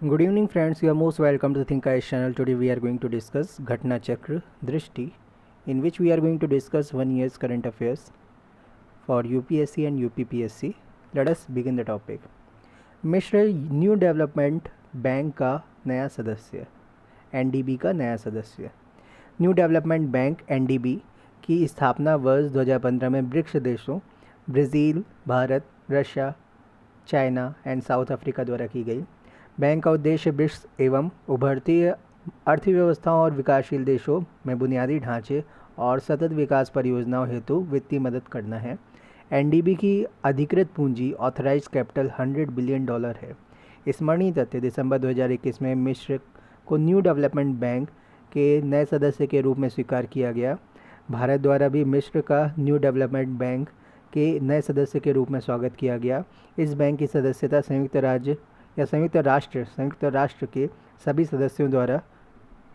Good evening, friends. You are most welcome to the Think Eyes channel. Today we are going to discuss Ghatna Chakra Drishti, in which we are going to discuss 1 year's current affairs for UPSC and UPPSC. Let us begin the topic. Mishra new development bank का नया सदस्य, NDB का नया सदस्य। New development bank NDB की स्थापना वर्ष 2015 में ब्रिक्स देशों Brazil, Bharat, Russia, China and south Africa द्वारा की गई। बैंक का उद्देश्य ब्रिक्स एवं उभरती अर्थव्यवस्थाओं और विकासशील देशों में बुनियादी ढांचे और सतत विकास परियोजनाओं हेतु वित्तीय मदद करना है। एनडीबी की अधिकृत पूंजी ऑथराइज्ड कैपिटल $100 बिलियन है। स्मरणीय तथ्य, दिसंबर 2021 में मिस्र को न्यू डेवलपमेंट बैंक के नए सदस्य के रूप में स्वीकार किया गया। भारत द्वारा भी मिस्र का न्यू डेवलपमेंट बैंक के नए सदस्य के रूप में स्वागत किया गया। इस बैंक की सदस्यता संयुक्त राष्ट्र के सभी सदस्यों द्वारा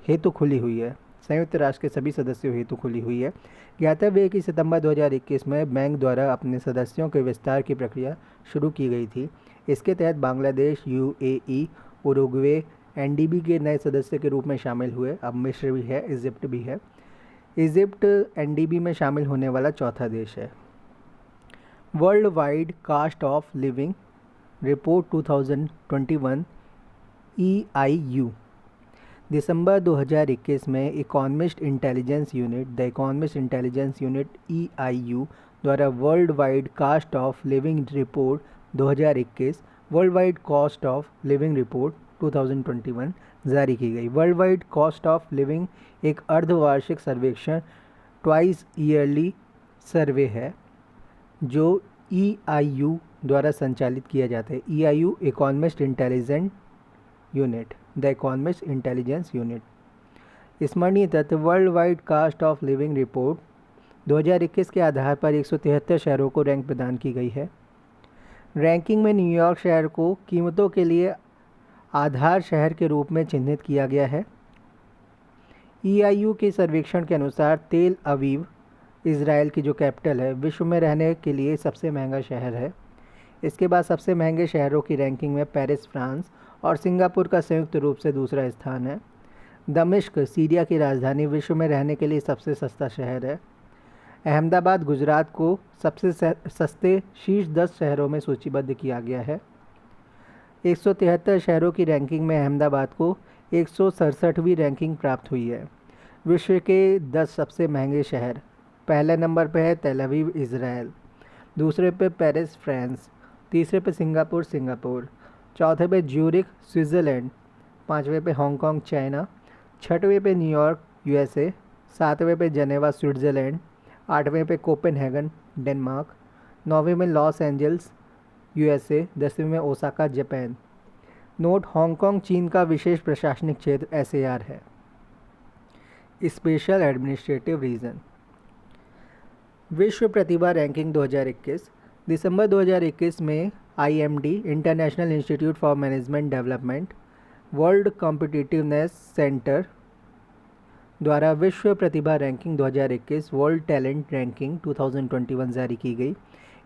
हेतु खुली हुई है। संयुक्त राष्ट्र के सभी सदस्यों हेतु खुली हुई है। ज्ञातव्य है कि सितंबर 2021 में बैंक द्वारा अपने सदस्यों के विस्तार की प्रक्रिया शुरू की गई थी। इसके तहत बांग्लादेश, यूएई, उरुग्वे एनडीबी के नए सदस्य के रूप में शामिल हुए। अब मिस्र भी है, इजिप्ट भी है। इजिप्ट एनडीबी में शामिल होने वाला चौथा देश है। World wide cost of living report 2021 EIU, दिसंबर 2021 में इकोनॉमिस्ट इंटेलिजेंस यूनिट EIU द्वारा world wide cost of living report 2021 world wide cost of living report 2021 जारी की गई। World wide cost of living एक अर्धवार्षिक सर्वेक्षण ट्वाइस ईयरली सर्वे है जो EIU द्वारा संचालित किया जाता है। EIU Economist Intelligence Unit. स्मरणीय तथ्य, world wide cost of living report 2021 के आधार पर 173 शहरों को रैंक प्रदान की गई है। रैंकिंग में न्यूयॉर्क शहर को कीमतों के लिए आधार शहर के रूप में चिन्हित किया गया है। EIU के सर्वेक्षण के अनुसार तेल अवीव, इज़राइल की जो कैपिटल है, विश्व में रहने के लिए सबसे महंगा शहर है। इसके बाद सबसे महंगे शहरों की रैंकिंग में पेरिस फ्रांस और सिंगापुर का संयुक्त रूप से दूसरा स्थान है। दमिश्क, सीरिया की राजधानी, विश्व में रहने के लिए सबसे सस्ता शहर है। अहमदाबाद गुजरात को सबसे सस्ते शीर्ष 10 शहरों में सूचीबद्ध किया गया है। 173 शहरों की रैंकिंग में अहमदाबाद को 167वीं रैंकिंग प्राप्त हुई है। विश्व के 10 सबसे महंगे शहर, पहले नंबर पे है तेल अवीव इज़राइल, दूसरे पे पेरिस फ्रांस, तीसरे पे सिंगापुर, चौथे पे ज्यूरिख स्विट्ज़रलैंड, पाँचवें पे हांगकांग चाइना, छठवें पे न्यूयॉर्क USA, सातवें पे जेनेवा स्विट्ज़रलैंड, आठवें पे कोपेनहेगन डेनमार्क, नौवें में लॉस एंजल्स USA, 10वें में ओसाका जापान। नोट, हांगकांग चीन का विशेष प्रशासनिक क्षेत्र SAR है। Special administrative region. विश्व प्रतिभा रैंकिंग 2021, दिसंबर 2021 में IMD International Institute for Management Development World Competitiveness Centre द्वारा विश्व प्रतिभा रैंकिंग 2021 वर्ल्ड टैलेंट रैंकिंग 2021 जारी की गई।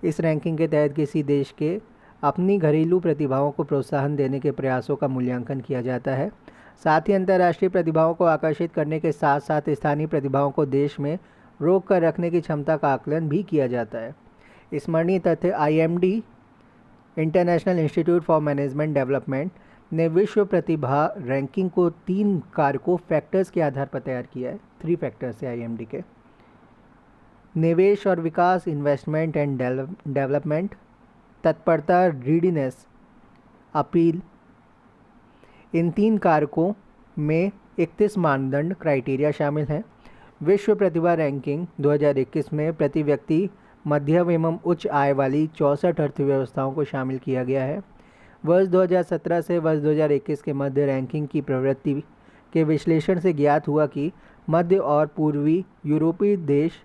इस रैंकिंग के तहत किसी देश के अपनी घरेलू प्रतिभाओं को प्रोत्साहन देने के प्रयासों का मूल्यांकन किया जाता है। साथ ही अंतर्राष्ट्रीय प्रतिभाओं को आकर्षित करने के साथ साथ स्थानीय प्रतिभाओं को देश में रोक कर रखने की क्षमता का आकलन भी किया जाता है। स्मरणीय तथ्य, IMD International Institute for Management development ने विश्व प्रतिभा रैंकिंग को 3 कारकों फैक्टर्स के आधार पर तैयार किया है। 3 फैक्टर्स है IMD के: निवेश और विकास, इन्वेस्टमेंट एंड डेवलपमेंट, तत्परता, रीडीनेस, अपील। इन 3 कारकों में 31 मानदंड क्राइटेरिया शामिल हैं। विश्व प्रतिभा रैंकिंग 2021 में प्रति व्यक्ति मध्यम एवं उच्च आय वाली 64 अर्थव्यवस्थाओं को शामिल किया गया है। वर्ष 2017 से वर्ष 2021 के मध्य रैंकिंग की प्रवृत्ति के विश्लेषण से ज्ञात हुआ कि मध्य और पूर्वी यूरोपीय देश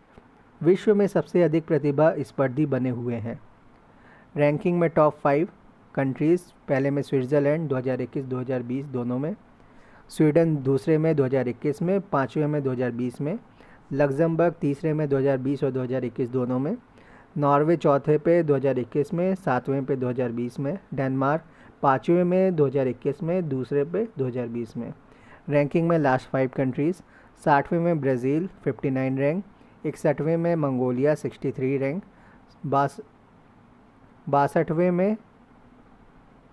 विश्व में सबसे अधिक प्रतिभा स्पर्धी बने हुए हैं। रैंकिंग में टॉप 5 कंट्रीज़, पहले में स्विट्ज़रलैंड 2021-2020 दोनों में, स्वीडन दूसरे में 2021 में, पाँचवें में 2020 में, लग्जमबर्ग तीसरे में 2020 और 2021 दोनों में, नॉर्वे चौथे पे 2021 में, सातवें पे 2020 में, डेनमार्क 5वें में 2021 में, दूसरे पे 2020 में। रैंकिंग में लास्ट 5 कंट्रीज़, 60वें में ब्राज़ील 59 रैंक, 61वें में मंगोलिया 63 रैंक, 62वें में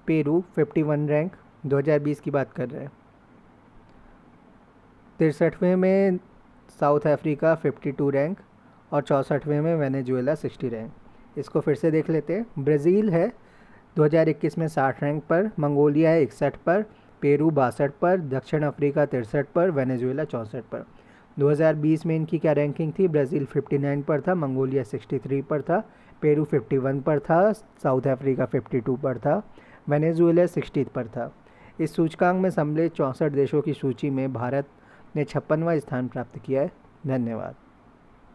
पेरू 51 रैंक, 2020 की बात कर रहे हैं। 63वें में साउथ अफ्रीका 52 रैंक और 64वें में वेनेजुएला 60 रैंक। इसको फिर से देख लेते हैं। ब्राज़ील है 2021 में 60 रैंक पर, मंगोलिया है 61 पर, पेरू 62 पर, दक्षिण अफ्रीका 63 पर, वेनेजुएला 64 पर। 2020 में इनकी क्या रैंकिंग थी? ब्राज़ील 59 पर था, मंगोलिया 63 पर था, पेरू 51 पर था, साउथ अफ्रीका 52 पर था, वेनेजुएला 60 पर था। इस सूचकांक में सम्मिलित 64 देशों की सूची में भारत ने 56वां स्थान प्राप्त किया है। धन्यवाद।